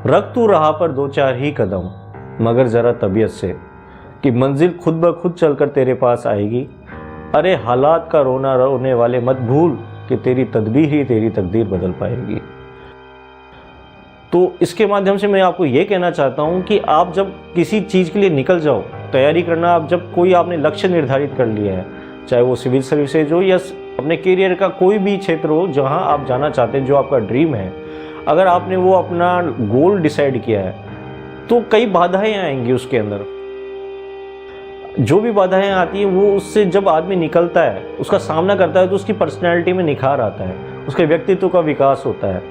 रख तू रहा पर दो चार ही कदम, मगर ज़रा तबीयत से कि मंजिल खुद ब खुद चलकर तेरे पास आएगी। अरे हालात का रोना रोने वाले मत भूल कि तेरी तदबीर ही तेरी तकदीर बदल पाएगी। तो इसके माध्यम से मैं आपको ये कहना चाहता हूँ कि आप जब किसी चीज़ के लिए निकल जाओ, तैयारी करना, आप जब कोई आपने लक्ष्य निर्धारित कर लिया है, चाहे वो सिविल सर्विसेज हो या अपने करियर का कोई भी क्षेत्र हो जहाँ आप जाना चाहते हैं, जो आपका ड्रीम है, अगर आपने वो अपना गोल डिसाइड किया है तो कई बाधाएं आएंगी उसके अंदर। जो भी बाधाएं आती हैं वो उससे जब आदमी निकलता है, उसका सामना करता है, तो उसकी पर्सनैलिटी में निखार आता है, उसके व्यक्तित्व का विकास होता है।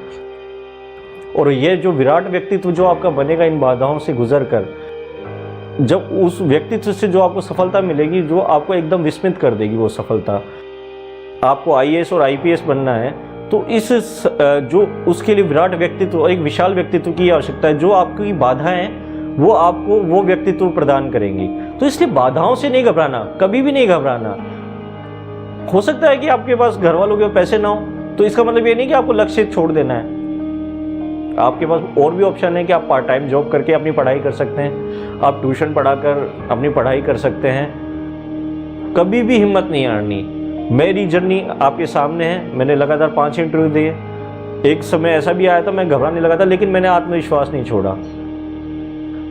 और ये जो विराट व्यक्तित्व जो आपका बनेगा इन बाधाओं से गुजर कर, जब उस व्यक्तित्व से जो आपको सफलता मिलेगी, जो आपको एकदम विस्मित कर देगी वो सफलता। आपको आईएएस और आईपीएस बनना है तो इस जो उसके लिए विराट व्यक्तित्व और एक विशाल व्यक्तित्व की आवश्यकता है। जो आपकी बाधाएं हैं वो आपको वो व्यक्तित्व प्रदान करेंगी। तो इसलिए बाधाओं से नहीं घबराना, कभी भी नहीं घबराना। हो सकता है कि आपके पास घर वालों के पैसे ना हो, तो इसका मतलब ये नहीं कि आपको लक्ष्य छोड़ देना है। आपके पास और भी ऑप्शन है कि आप पार्ट टाइम जॉब करके अपनी पढ़ाई कर सकते हैं, आप ट्यूशन पढ़ाकर अपनी पढ़ाई कर सकते हैं। कभी भी हिम्मत नहीं हारनी। मेरी जर्नी आपके सामने है। मैंने लगातार 5 इंटरव्यू दिए। एक समय ऐसा भी आया था मैं घबराने लगा था, लेकिन मैंने आत्मविश्वास नहीं छोड़ा,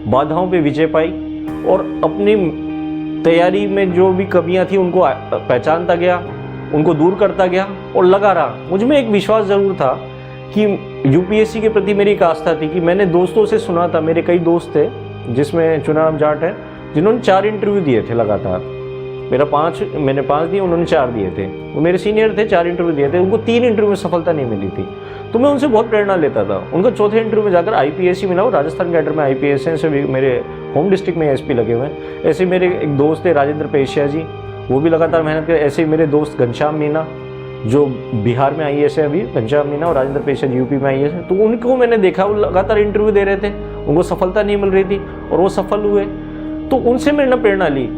बाधाओं पे विजय पाई और अपनी तैयारी में जो भी कमियां थी उनको पहचानता गया, उनको दूर करता गया और लगा रहा। मुझ में एक विश्वास ज़रूर था कि यूपीएससी के प्रति मेरी एक आस्था थी कि मैंने दोस्तों से सुना था, मेरे कई दोस्त थे जिसमें चुनाव जाट है, जिन्होंने 4 इंटरव्यू दिए थे लगातार। मैंने 5 दिए, उन्होंने 4 दिए थे। वो मेरे सीनियर थे, 4 इंटरव्यू दिए थे, उनको 3 इंटरव्यू में सफलता नहीं मिली थी। तो मैं उनसे बहुत प्रेरणा लेता था। उनका चौथे इंटरव्यू में जाकर आईपीएस ही मिला। वो राजस्थान कैडर में आईपीएस हैं, से मेरे होम डिस्ट्रिक्ट में एसपी लगे हुए हैं। ऐसे मेरे एक दोस्त थे राजेंद्र पेशिया जी, वो भी लगातार मेहनत कर। ऐसे ही मेरे दोस्त घनश्याम मीना जो बिहार में आईएएस है अभी, घनश्याम मीना, और राजेंद्र पेशिया यूपी में आईएएस है। तो उनको मैंने देखा, वो लगातार इंटरव्यू दे रहे थे, उनको सफलता नहीं मिल रही थी और वो सफल हुए। तो उनसे मैंने प्रेरणा ली।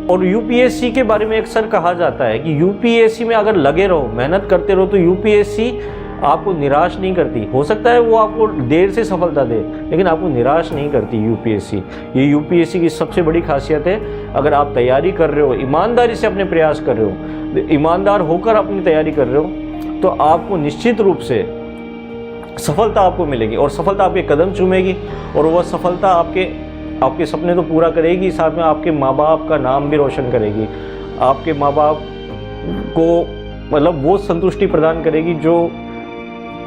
और यूपीएससी के बारे में अक्सर कहा जाता है कि यूपीएससी में अगर लगे रहो, मेहनत करते रहो, तो यूपीएससी आपको निराश नहीं करती। हो सकता है वो आपको देर से सफलता दे, लेकिन आपको निराश नहीं करती यूपीएससी। ये यूपीएससी की सबसे बड़ी खासियत है। अगर आप तैयारी कर रहे हो, ईमानदारी से अपने प्रयास कर रहे हो, ईमानदार होकर अपनी तैयारी कर रहे हो, तो आपको निश्चित रूप से सफलता आपको मिलेगी और सफलता आपके कदम चूमेगी और वह सफलता आपके सपने तो पूरा करेगी, साथ में आपके माँ बाप का नाम भी रोशन करेगी। आपके माँ बाप को मतलब वो संतुष्टि प्रदान करेगी जो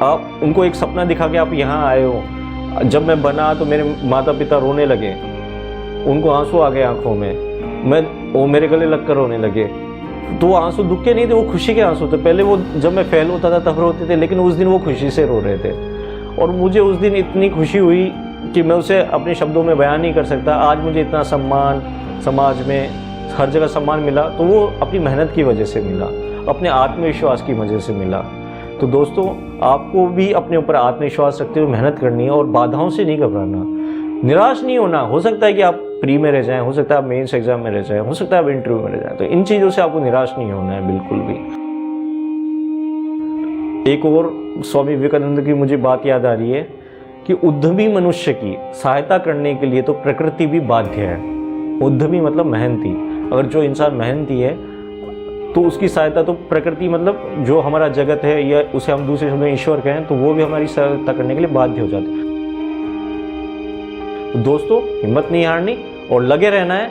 आप उनको एक सपना दिखा के आप यहाँ आए हो। जब मैं बना तो मेरे माता पिता रोने लगे, उनको आंसू आ गए आंखों में, वो मेरे गले लगकर रोने लगे। तो वो आंसू दुख के नहीं थे, वो खुशी के आंसू थे। पहले वो जब मैं फेल होता था तब रोते थे, लेकिन उस दिन वो खुशी से रो रहे थे। और मुझे उस दिन इतनी खुशी हुई कि मैं उसे अपने शब्दों में बयान नहीं कर सकता। आज मुझे इतना सम्मान समाज में हर जगह सम्मान मिला, तो वो अपनी मेहनत की वजह से मिला, अपने आत्मविश्वास की वजह से मिला। तो दोस्तों, आपको भी अपने ऊपर आत्मविश्वास रखते हुए मेहनत करनी है और बाधाओं से नहीं घबराना, निराश नहीं होना। हो सकता है कि आप प्री में रह जाएं, हो सकता है आप मेंस एग्जाम में रह जाएं, हो सकता है आप इंटरव्यू में रह जाएं। तो इन चीज़ों से आपको निराश नहीं होना है बिल्कुल भी। एक और स्वामी विवेकानंद की मुझे बात याद आ रही है कि उद्यमी मनुष्य की सहायता करने के लिए तो प्रकृति भी बाध्य है। उद्यमी मतलब मेहनती। अगर जो इंसान मेहनती है तो उसकी सहायता तो प्रकृति मतलब जो हमारा जगत है, या उसे हम दूसरे शब्दों में ईश्वर कहें, तो वो भी हमारी सहायता करने के लिए बाध्य हो जाते हैं। तो दोस्तों, हिम्मत नहीं हारनी और लगे रहना है।